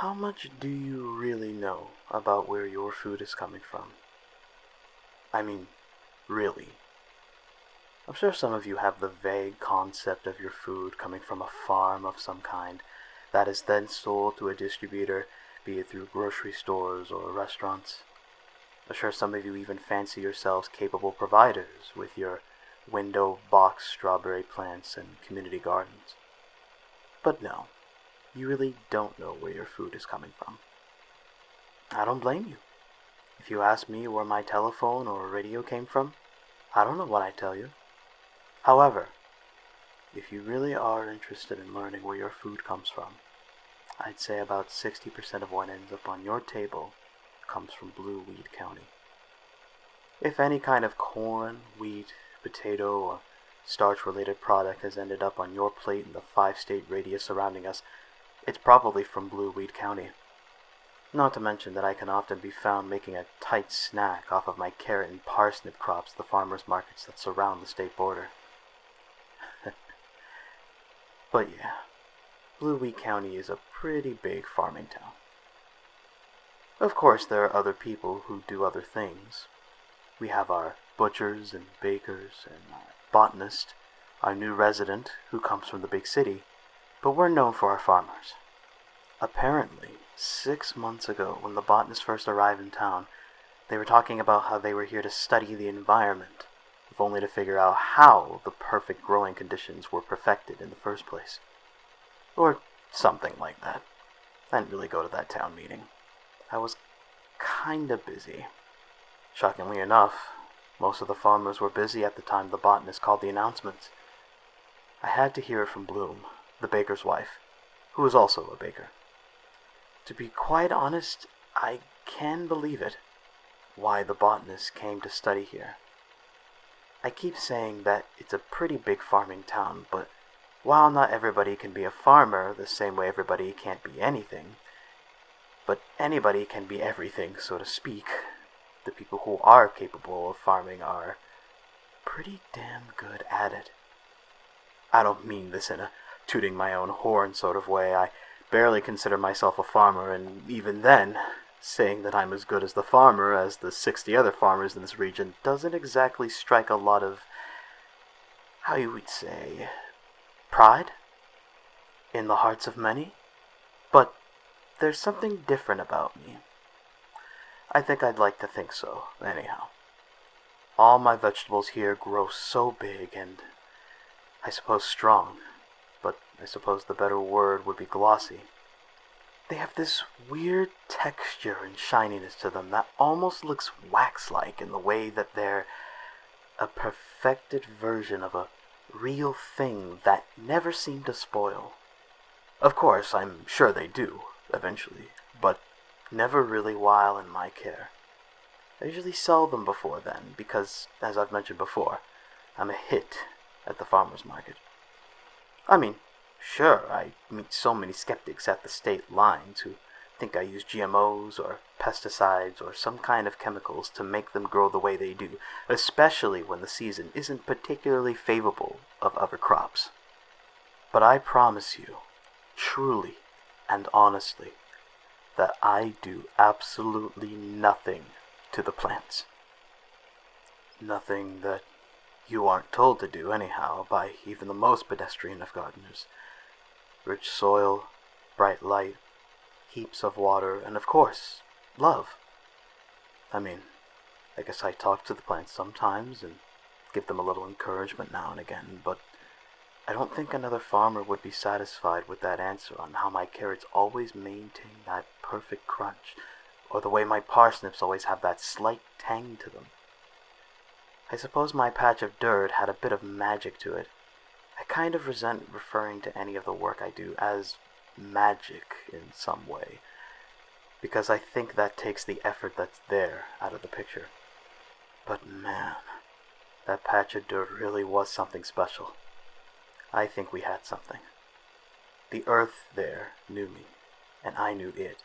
how much do you really know about where your food is coming from? I mean, really. I'm sure some of you have the vague concept of your food coming from a farm of some kind that is then sold to a distributor, be it through grocery stores or restaurants. I'm sure some of you even fancy yourselves capable providers with your window box strawberry plants and community gardens. But no, you really don't know where your food is coming from. I don't blame you. If you ask me where my telephone or radio came from, I don't know what I'd tell you. However, if you really are interested in learning where your food comes from, I'd say about 60% of what ends up on your table comes from Blue Weed County. If any kind of corn, wheat, potato, or starch-related product has ended up on your plate in the 5-state radius surrounding us, it's probably from Blue Weed County. Not to mention that I can often be found making a tight snack off of my carrot and parsnip crops at the farmers markets that surround the state border. But yeah, Blue Weed County is a pretty big farming town. Of course, there are other people who do other things. We have our butchers and bakers and our botanist, our new resident who comes from the big city, but we're known for our farmers. Apparently, 6 months ago, when the botanists first arrived in town, they were talking about how they were here to study the environment, if only to figure out how the perfect growing conditions were perfected in the first place. Or something like that. I didn't really go to that town meeting. I was kinda busy. Shockingly enough, most of the farmers were busy at the time the botanist called the announcements. I had to hear it from Bloom, the baker's wife, who is also a baker. To be quite honest, I can believe it, why the botanist came to study here. I keep saying that it's a pretty big farming town, but while not everybody can be a farmer the same way everybody can't be anything, but anybody can be everything, so to speak, the people who are capable of farming are pretty damn good at it. I don't mean this in a tooting my own horn sort of way. I barely consider myself a farmer, and even then, saying that I'm as good as the farmer as the 60 other farmers in this region doesn't exactly strike a lot of, how you would say, pride in the hearts of many. But there's something different about me. I think I'd like to think so, anyhow. All my vegetables here grow so big and, I suppose, strong, but I suppose the better word would be glossy. They have this weird texture and shininess to them that almost looks wax-like in the way that they're a perfected version of a real thing that never seem to spoil. Of course, I'm sure they do, eventually, but never really while in my care. I usually sell them before then, because, as I've mentioned before, I'm a hit at the farmer's market. I mean, sure, I meet so many skeptics at the state lines who think I use GMOs or pesticides or some kind of chemicals to make them grow the way they do, especially when the season isn't particularly favorable of other crops. But I promise you, truly and honestly, that I do absolutely nothing to the plants. Nothing that you aren't told to do anyhow by even the most pedestrian of gardeners. Rich soil, bright light, heaps of water, and of course, love. I mean, I guess I talk to the plants sometimes and give them a little encouragement now and again, but I don't think another farmer would be satisfied with that answer on how my carrots always maintain that perfect crunch, or the way my parsnips always have that slight tang to them. I suppose my patch of dirt had a bit of magic to it. I kind of resent referring to any of the work I do as magic in some way, because I think that takes the effort that's there out of the picture. But man, that patch of dirt really was something special. I think we had something. The earth there knew me, and I knew it,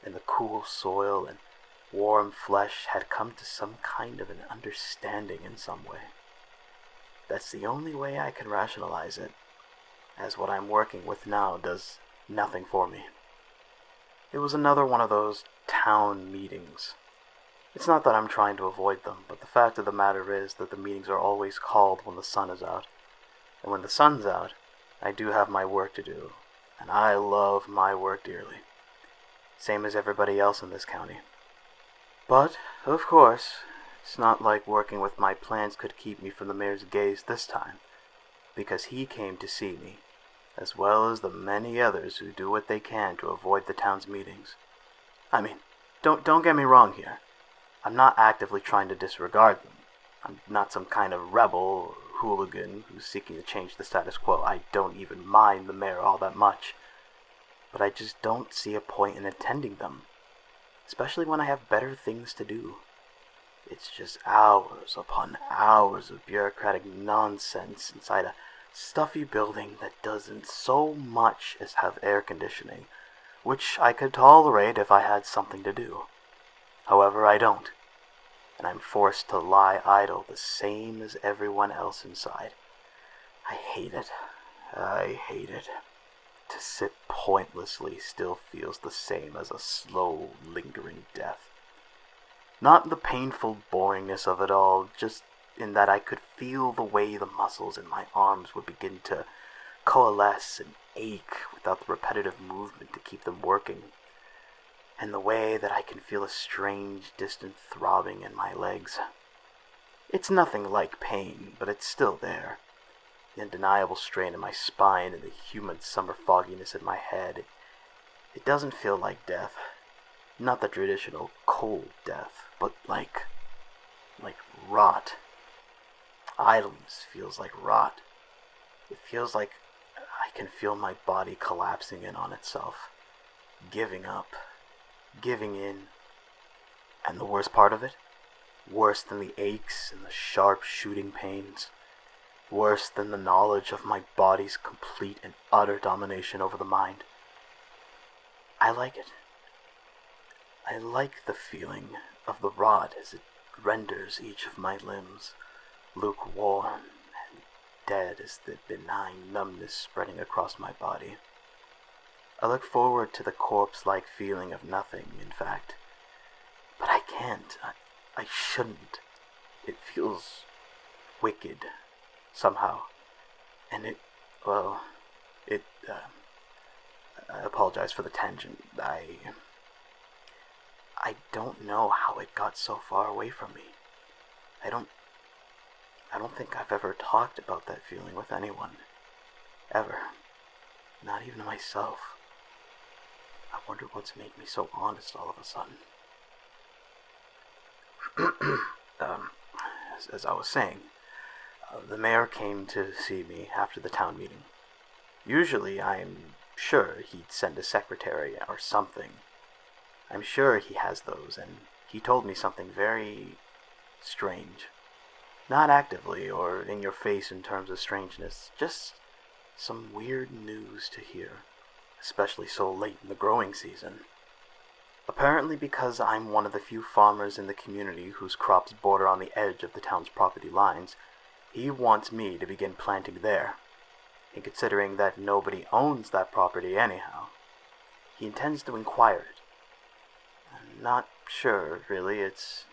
and the cool soil and warm flesh had come to some kind of an understanding in some way. That's the only way I can rationalize it, as what I'm working with now does nothing for me. It was another one of those town meetings. It's not that I'm trying to avoid them, but the fact of the matter is that the meetings are always called when the sun is out. And when the sun's out, I do have my work to do, and I love my work dearly. Same as everybody else in this county. But, of course, it's not like working with my plans could keep me from the mayor's gaze this time, because he came to see me, as well as the many others who do what they can to avoid the town's meetings. I mean, don't get me wrong here. I'm not actively trying to disregard them. I'm not some kind of rebel or hooligan who's seeking to change the status quo. I don't even mind the mayor all that much. But I just don't see a point in attending them, especially when I have better things to do. It's just hours upon hours of bureaucratic nonsense inside a stuffy building that doesn't so much as have air conditioning, which I could tolerate if I had something to do. However, I don't, and I'm forced to lie idle the same as everyone else inside. I hate it. I hate it. To sit pointlessly still feels the same as a slow, lingering death. Not the painful boringness of it all, just in that I could feel the way the muscles in my arms would begin to coalesce and ache without the repetitive movement to keep them working, and the way that I can feel a strange, distant throbbing in my legs. It's nothing like pain, but it's still there. The undeniable strain in my spine and the humid summer fogginess in my head. It doesn't feel like death. Not the traditional cold death, but like rot. Idleness feels like rot. It feels like I can feel my body collapsing in on itself, giving up, giving in. And the worst part of it? Worse than the aches and the sharp shooting pains. Worse than the knowledge of my body's complete and utter domination over the mind. I like it. I like the feeling of the rot as it renders each of my limbs lukewarm and dead as the benign numbness spreading across my body. I look forward to the corpse-like feeling of nothing, in fact. But I can't. I shouldn't. It feels wicked. Somehow. And I apologize for the tangent. I don't know how it got so far away from me. I don't think I've ever talked about that feeling with anyone. Ever. Not even myself. I wonder what's made me so honest all of a sudden. As I was saying, the mayor came to see me after the town meeting. Usually, I'm sure he'd send a secretary or something. I'm sure he has those, and he told me something very strange. Not actively or in your face in terms of strangeness, just some weird news to hear, especially so late in the growing season. Apparently because I'm one of the few farmers in the community whose crops border on the edge of the town's property lines, he wants me to begin planting there. And considering that nobody owns that property anyhow, he intends to inquire it. I'm not sure, really. It's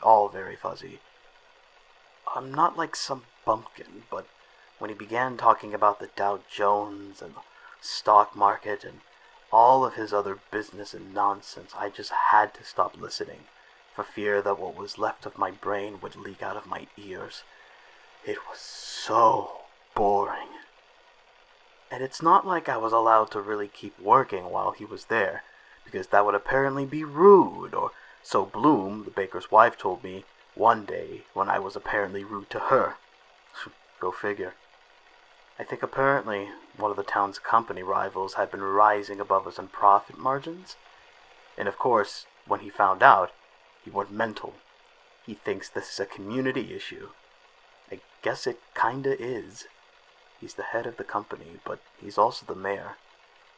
all very fuzzy. I'm not like some bumpkin, but when he began talking about the Dow Jones and the stock market and all of his other business and nonsense, I just had to stop listening, for fear that what was left of my brain would leak out of my ears. It was so boring. And it's not like I was allowed to really keep working while he was there, because that would apparently be rude, or so Bloom, the baker's wife, told me one day when I was apparently rude to her. Go figure. I think apparently one of the town's company rivals had been rising above us in profit margins. And of course, when he found out, he went mental. He thinks this is a community issue. I guess it kinda is. He's the head of the company, but he's also the mayor.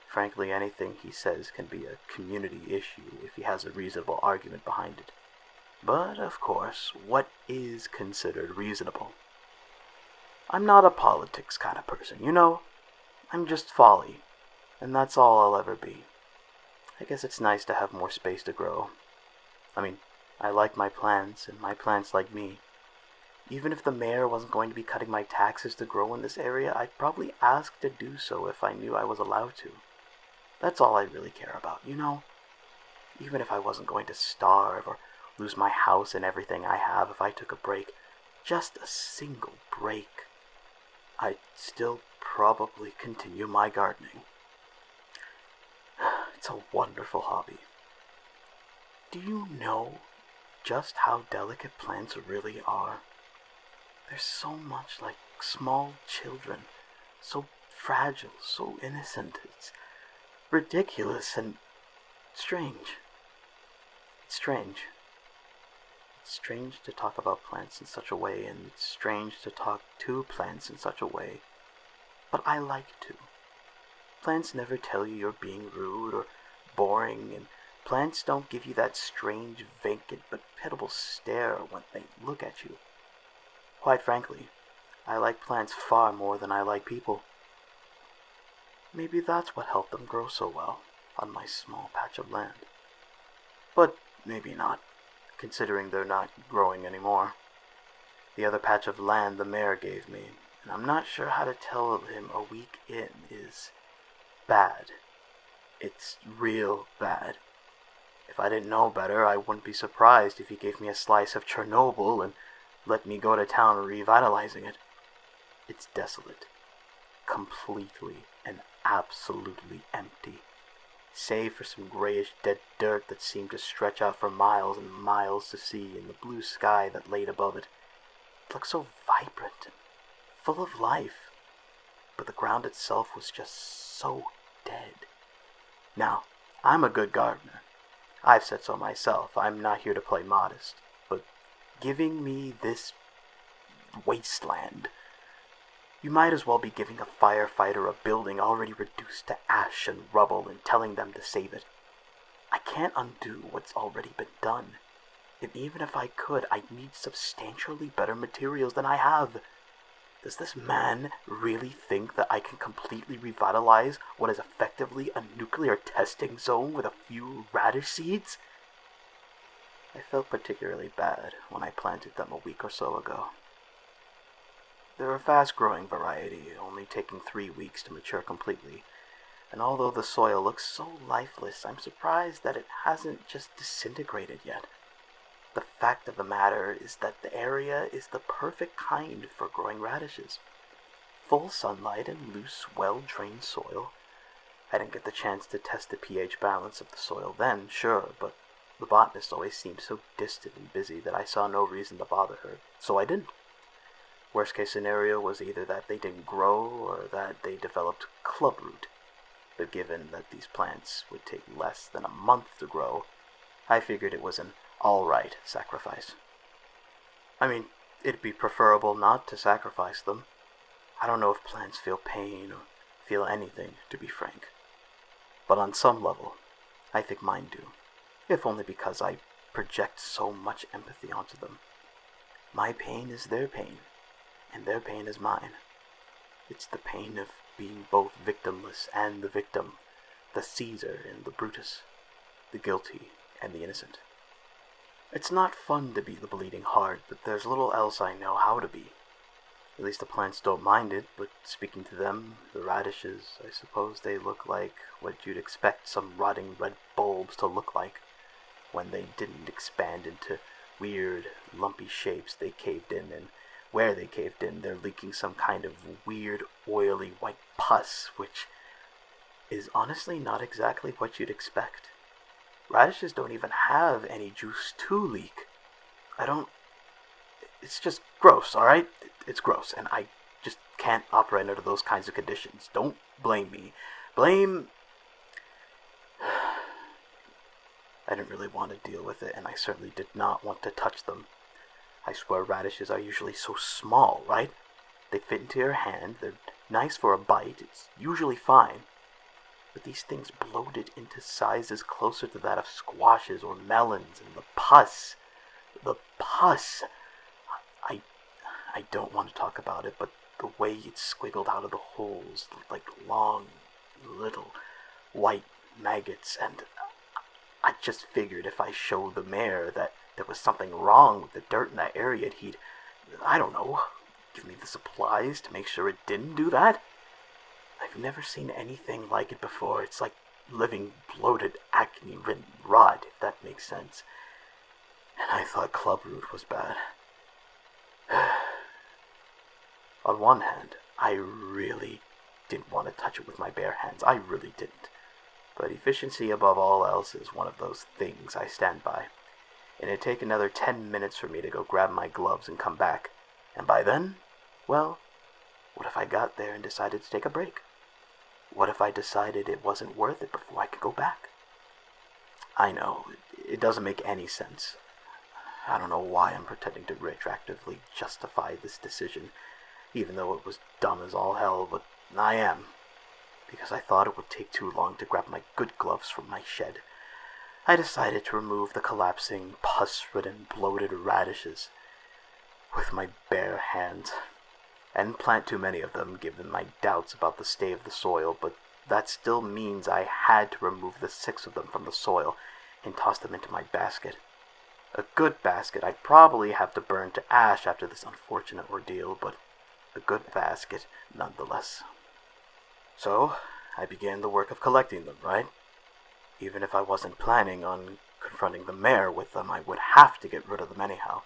Frankly, anything he says can be a community issue if he has a reasonable argument behind it. But, of course, what is considered reasonable? I'm not a politics kind of person, you know? I'm just Folly, and that's all I'll ever be. I guess it's nice to have more space to grow. I mean, I like my plants, and my plants like me. Even if the mayor wasn't going to be cutting my taxes to grow in this area, I'd probably ask to do so if I knew I was allowed to. That's all I really care about, you know? Even if I wasn't going to starve or lose my house and everything I have if I took a break, just a single break, I'd still probably continue my gardening. It's a wonderful hobby. Do you know just how delicate plants really are? They're so much like small children, so fragile, so innocent. It's ridiculous and strange. It's strange. It's strange to talk about plants in such a way, and it's strange to talk to plants in such a way. But I like to. Plants never tell you you're being rude or boring, and plants don't give you that strange, vacant but pitiable stare when they look at you. Quite frankly, I like plants far more than I like people. Maybe that's what helped them grow so well on my small patch of land. But maybe not, considering they're not growing anymore. The other patch of land the mayor gave me, and I'm not sure how to tell him a week in, is bad. It's real bad. If I didn't know better, I wouldn't be surprised if he gave me a slice of Chernobyl and let me go to town revitalizing it. It's desolate. Completely and absolutely empty. Save for some grayish dead dirt that seemed to stretch out for miles and miles to see, and the blue sky that laid above it. It looked so vibrant and full of life. But the ground itself was just so dead. Now, I'm a good gardener. I've said so myself. I'm not here to play modest. But giving me this wasteland, you might as well be giving a firefighter a building already reduced to ash and rubble and telling them to save it. I can't undo what's already been done. And even if I could, I'd need substantially better materials than I have. Does this man really think that I can completely revitalize what is effectively a nuclear testing zone with a few radish seeds? I felt particularly bad when I planted them a week or so ago. They're a fast-growing variety, only taking 3 weeks to mature completely, and although the soil looks so lifeless, I'm surprised that it hasn't just disintegrated yet. The fact of the matter is that the area is the perfect kind for growing radishes. Full sunlight and loose, well-drained soil. I didn't get the chance to test the pH balance of the soil then, sure, but the botanist always seemed so distant and busy that I saw no reason to bother her, so I didn't. Worst case scenario was either that they didn't grow or that they developed clubroot. But given that these plants would take less than a month to grow, I figured it was an alright sacrifice. I mean, it'd be preferable not to sacrifice them. I don't know if plants feel pain or feel anything, to be frank. But on some level, I think mine do, if only because I project so much empathy onto them. My pain is their pain, and their pain is mine. It's the pain of being both victimless and the victim, the Caesar and the Brutus, the guilty and the innocent. It's not fun to be the bleeding heart, but there's little else I know how to be. At least the plants don't mind it, but speaking to them, the radishes, I suppose they look like what you'd expect some rotting red bulbs to look like, when they didn't expand into weird, lumpy shapes they caved in, and where they caved in, they're leaking some kind of weird, oily white pus, which is honestly not exactly what you'd expect. Radishes don't even have any juice to leak. It's just gross, alright? It's gross, and I just can't operate under those kinds of conditions. Don't blame me. Blame... I didn't really want to deal with it, and I certainly did not want to touch them. I swear radishes are usually so small, right? They fit into your hand, they're nice for a bite, it's usually fine. But these things bloated into sizes closer to that of squashes or melons, and the pus, I don't want to talk about it, but the way it squiggled out of the holes looked like long, little, white maggots, and I just figured if I showed the mayor that there was something wrong with the dirt in that area, he'd, I don't know, give me the supplies to make sure it didn't do that. I've never seen anything like it before. It's like living bloated, acne-ridden rot, if that makes sense. And I thought club root was bad. On one hand, I really didn't want to touch it with my bare hands. I really didn't. But efficiency above all else is one of those things I stand by. And it'd take another 10 minutes for me to go grab my gloves and come back. And by then, well, what if I got there and decided to take a break? What if I decided it wasn't worth it before I could go back? I know, it doesn't make any sense. I don't know why I'm pretending to retroactively justify this decision, even though it was dumb as all hell, but I am. Because I thought it would take too long to grab my good gloves from my shed. I decided to remove the collapsing, pus-ridden, bloated radishes with my bare hands. I didn't plant too many of them, given my doubts about the state of the soil, but that still means I had to remove the 6 of them from the soil and toss them into my basket. A good basket I'd probably have to burn to ash after this unfortunate ordeal, but a good basket nonetheless. So, I began the work of collecting them, right? Even if I wasn't planning on confronting the mayor with them, I would have to get rid of them anyhow.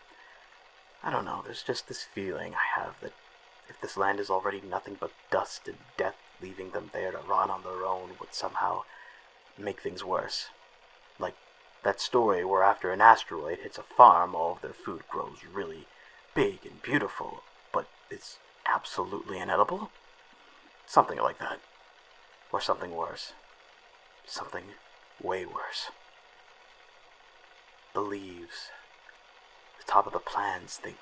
I don't know, there's just this feeling I have that if this land is already nothing but dust and death, leaving them there to rot on their own would somehow make things worse. Like that story where after an asteroid hits a farm, all of their food grows really big and beautiful, but it's absolutely inedible? Something like that. Or something worse. Something way worse. The leaves, the top of the plants, they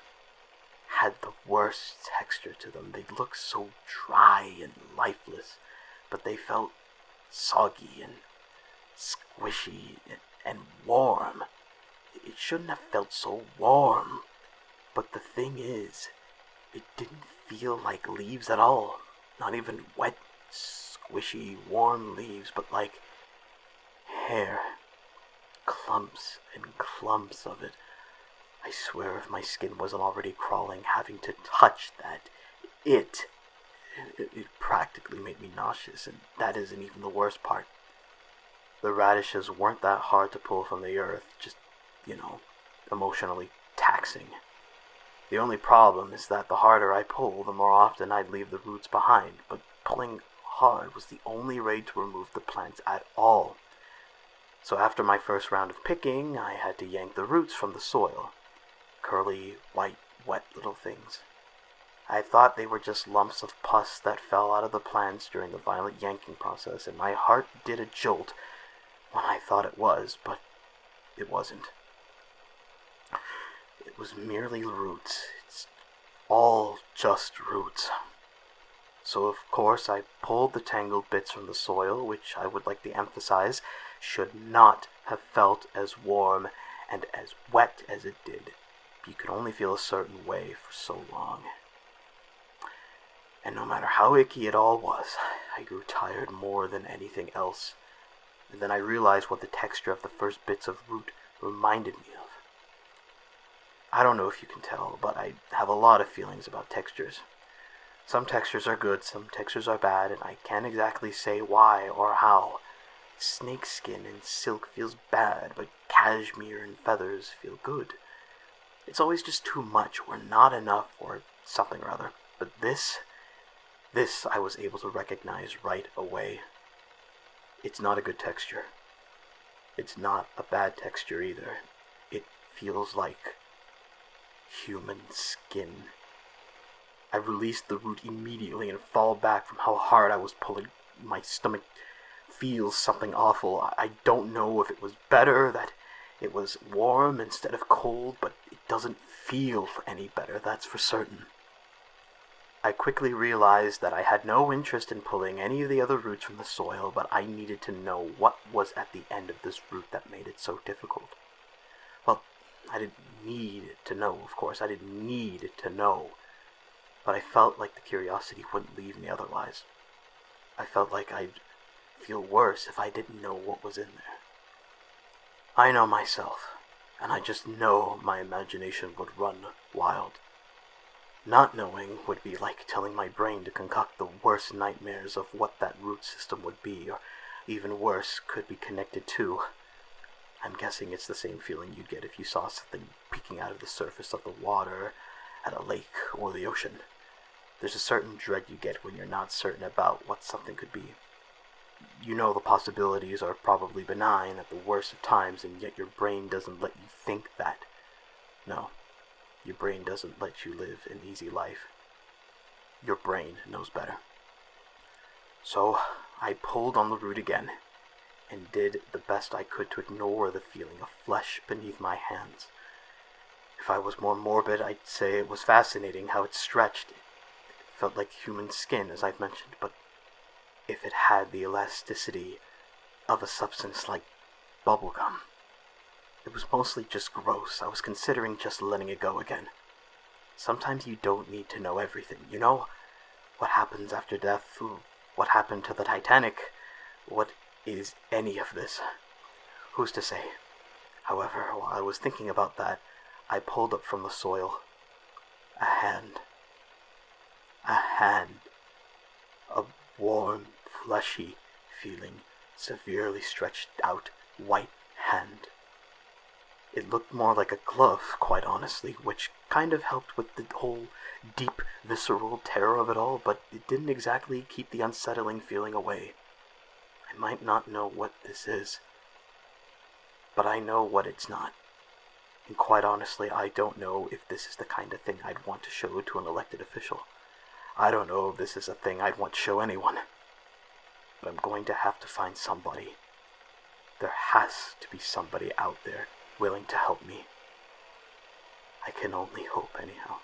had the worst texture to them. They looked so dry and lifeless, but they felt soggy and squishy and warm. It shouldn't have felt so warm, but the thing is, it didn't feel like leaves at all. Not even wet, squishy, warm leaves, but like hair. Clumps and clumps of it. I swear if my skin wasn't already crawling, having to touch that, it practically made me nauseous, and that isn't even the worst part. The radishes weren't that hard to pull from the earth, just, emotionally taxing. The only problem is that the harder I pull, the more often I'd leave the roots behind, but pulling hard was the only way to remove the plants at all. So after my first round of picking, I had to yank the roots from the soil. Curly, white, wet little things. I thought they were just lumps of pus that fell out of the plants during the violent yanking process, and my heart did a jolt when I thought it was, but it wasn't. It was merely roots. It's all just roots. So of course I pulled the tangled bits from the soil, which I would like to emphasize should not have felt as warm and as wet as it did. You could only feel a certain way for so long. And no matter how icky it all was, I grew tired more than anything else. And then I realized what the texture of the first bits of root reminded me of. I don't know if you can tell, but I have a lot of feelings about textures. Some textures are good, some textures are bad, and I can't exactly say why or how. Snake skin and silk feels bad, but cashmere and feathers feel good. It's always just too much, or not enough, or something or other. But this I was able to recognize right away. It's not a good texture. It's not a bad texture either. It feels like human skin. I released the root immediately and fall back from how hard I was pulling. My stomach feels something awful. I don't know if it was better that it was warm instead of cold, but it doesn't feel any better, that's for certain. I quickly realized that I had no interest in pulling any of the other roots from the soil, but I needed to know what was at the end of this root that made it so difficult. Well, I didn't need to know, of course. I didn't need to know. But I felt like the curiosity wouldn't leave me otherwise. I felt like I'd feel worse if I didn't know what was in there. I know myself, and I just know my imagination would run wild. Not knowing would be like telling my brain to concoct the worst nightmares of what that root system would be, or even worse, could be connected to. I'm guessing it's the same feeling you'd get if you saw something peeking out of the surface of the water at a lake or the ocean. There's a certain dread you get when you're not certain about what something could be. You know the possibilities are probably benign at the worst of times, and yet your brain doesn't let you think that. No, your brain doesn't let you live an easy life. Your brain knows better. So I pulled on the root again, and did the best I could to ignore the feeling of flesh beneath my hands. If I was more morbid, I'd say it was fascinating how it stretched. It felt like human skin, as I've mentioned, but if it had the elasticity of a substance like bubblegum. It was mostly just gross. I was considering just letting it go again. Sometimes you don't need to know everything, you know? What happens after death? What happened to the Titanic? What is any of this? Who's to say? However, while I was thinking about that, I pulled up from the soil a hand. A hand. A warm, fleshy feeling, severely stretched out white hand. It looked more like a glove, quite honestly, which kind of helped with the whole deep, visceral terror of it all, but it didn't exactly keep the unsettling feeling away. I might not know what this is, but I know what it's not. And quite honestly, I don't know if this is the kind of thing I'd want to show to an elected official. I don't know if this is a thing I'd want to show anyone. But I'm going to have to find somebody. There has to be somebody out there willing to help me. I can only hope anyhow.